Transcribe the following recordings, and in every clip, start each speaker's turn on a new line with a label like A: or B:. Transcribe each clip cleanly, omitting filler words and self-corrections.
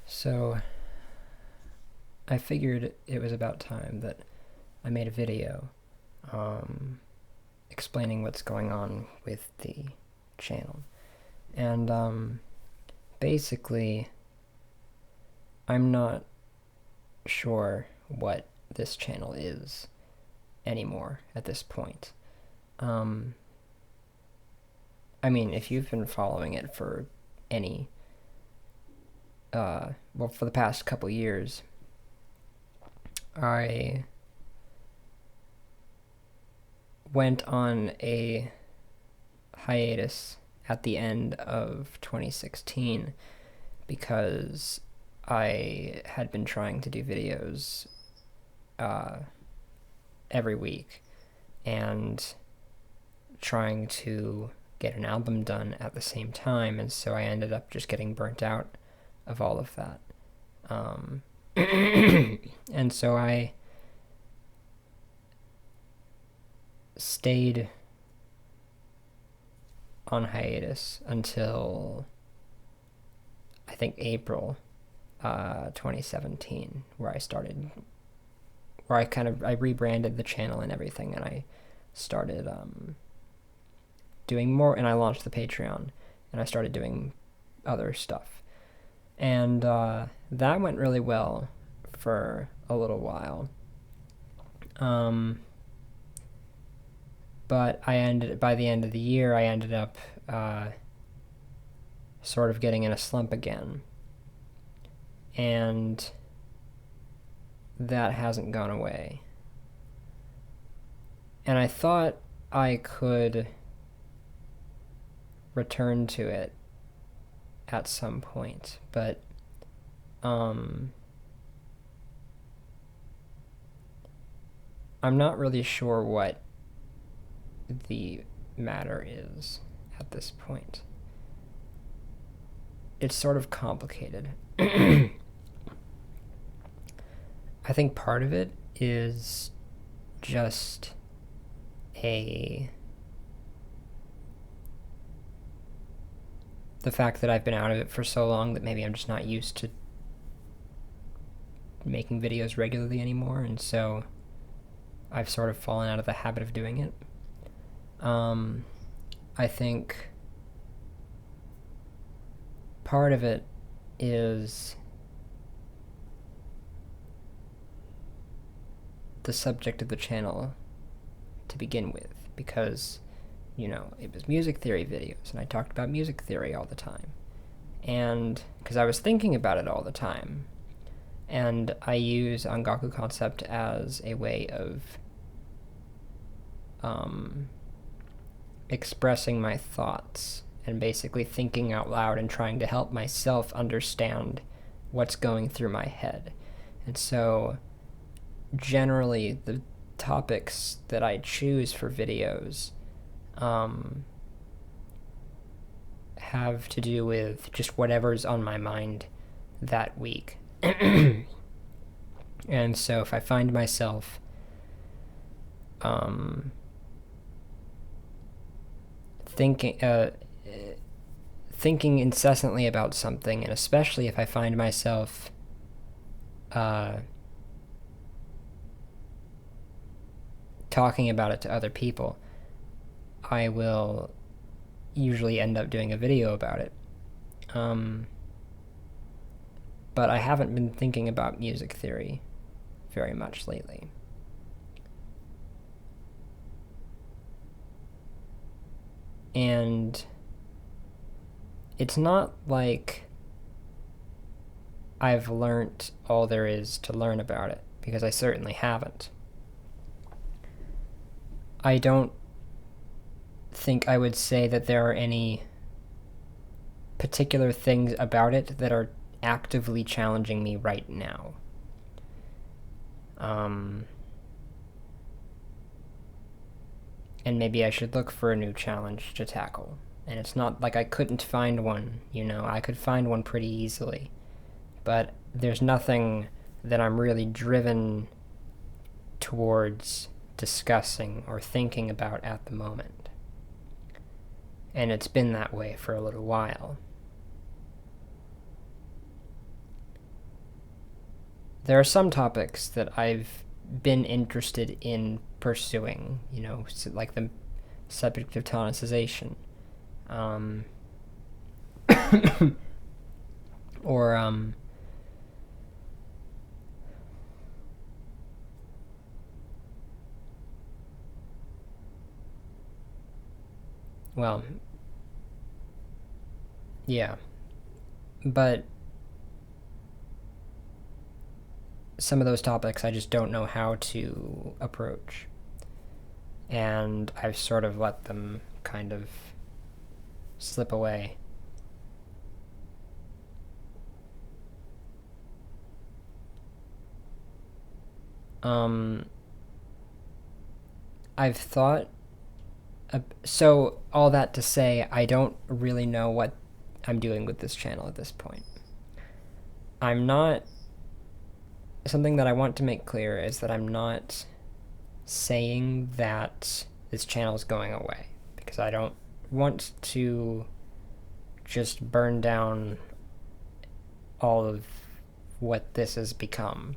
A: So I figured it was about time that I made a video explaining what's going on with the channel. And basically, I'm not sure what this channel is anymore at this point. I mean, if you've been following it for any, for the past couple years, I went on a hiatus at the end of 2016 because I had been trying to do videos every week and trying to get an album done at the same time, and so I ended up just getting burnt out of all of that. And so I stayed on hiatus until I think April 2017, where I rebranded the channel and everything, and I started doing more, and I launched the Patreon, and I started doing other stuff. And that went really well for a little while. But by the end of the year, I ended up sort of getting in a slump again. And that hasn't gone away. And I thought I could return to it at some point, but I'm not really sure what the matter is at this point. It's sort of complicated. I think part of it is just the fact that I've been out of it for so long that maybe I'm just not used to making videos regularly anymore, and so I've sort of fallen out of the habit of doing it. I think part of it is the subject of the channel to begin with, because, it was music theory videos, and I talked about music theory all the time. And because I was thinking about it all the time, and I use Ongaku Concept as a way of expressing my thoughts and basically thinking out loud and trying to help myself understand what's going through my head. And so generally the topics that I choose for videos have to do with just whatever's on my mind that week. And so if I find myself thinking incessantly about something, and especially if I find myself talking about it to other people, I will usually end up doing a video about it. But I haven't been thinking about music theory very much lately. And it's not like I've learnt all there is to learn about it, because I certainly haven't. I don't think I would say that there are any particular things about it that are actively challenging me right now. And maybe I should look for a new challenge to tackle. And it's not like I couldn't find one, I could find one pretty easily. But there's nothing that I'm really driven towards discussing or thinking about at the moment. And it's been that way for a little while. there are some topics that I've been interested in pursuing, you know, like the subject of tonicization. Um, or, well, yeah. But some of those topics I just don't know how to approach. And I've sort of let them kind of slip away. I've thought. So, all that to say, I don't really know what I'm doing with this channel at this point. I'm not. Something that I want to make clear is that I'm not saying that this channel is going away, because I don't want to just burn down all of what this has become.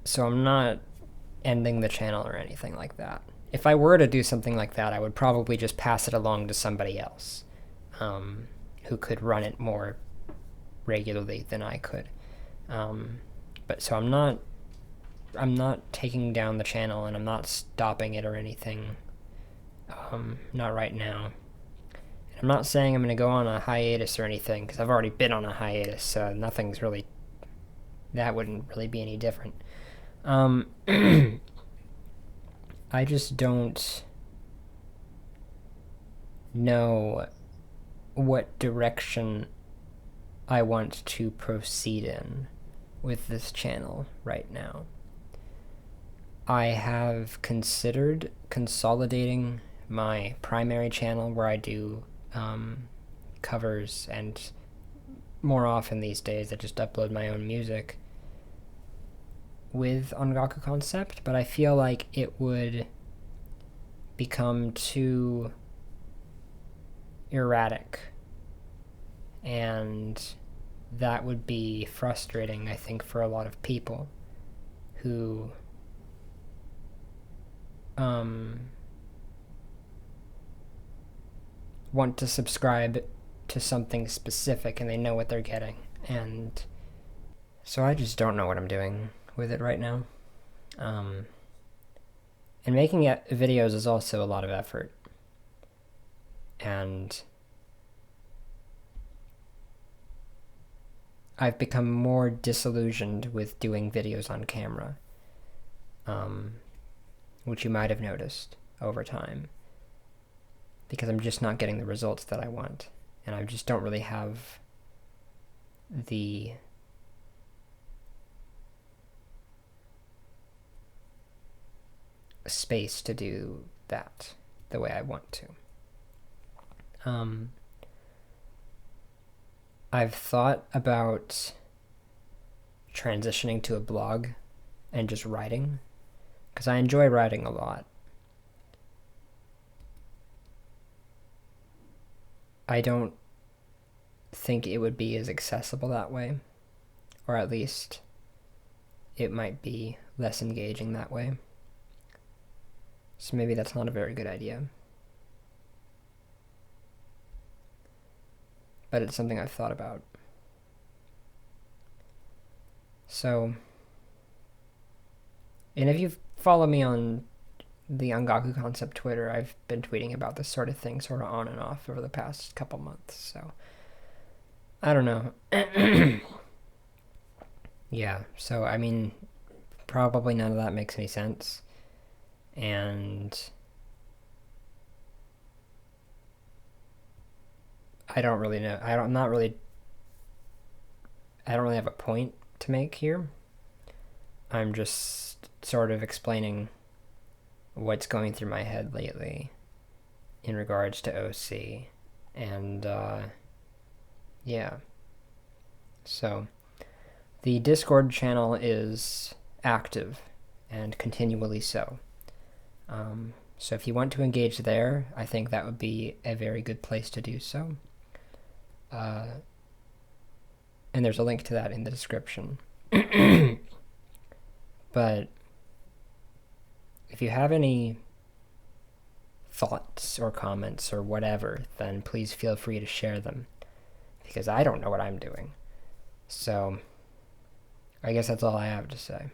A: So I'm not ending the channel or anything like that. If I were to do something like that, I would probably just pass it along to somebody else who could run it more regularly than I could. But so I'm not taking down the channel, and I'm not stopping it or anything. Not right now. And I'm not saying I'm going to go on a hiatus or anything, because I've already been on a hiatus, so nothing's really... That wouldn't really be any different. I just don't know what direction I want to proceed in with this channel right now. I have considered consolidating my primary channel, where I do covers, and more often these days I just upload my own music, with Ongaku Concept, but I feel like it would become too erratic, and that would be frustrating, I think, for a lot of people who want to subscribe to something specific and they know what they're getting. And so I just don't know what I'm doing with it right now. And making videos is also a lot of effort. And I've become more disillusioned with doing videos on camera, which you might have noticed over time, because I'm just not getting the results that I want, and I just don't really have the space to do that the way I want to. I've thought about transitioning to a blog and just writing, because I enjoy writing a lot. I don't think it would be as accessible that way, or at least it might be less engaging that way. So maybe that's not a very good idea. But it's something I've thought about. So, and if you follow me on the Ongaku Concept Twitter, I've been tweeting about this sort of thing sort of on and off over the past couple months, so I don't know. Yeah, so I mean, probably none of that makes any sense, and I don't really know. I don't really have a point to make here. I'm just sort of explaining what's going through my head lately in regards to OC, and yeah. So the Discord channel is active, and continually so. So if you want to engage there, I think that would be a very good place to do so. and there's a link to that in the description. But if you have any thoughts or comments or whatever, then please feel free to share them, because I don't know what I'm doing. So I guess that's all I have to say.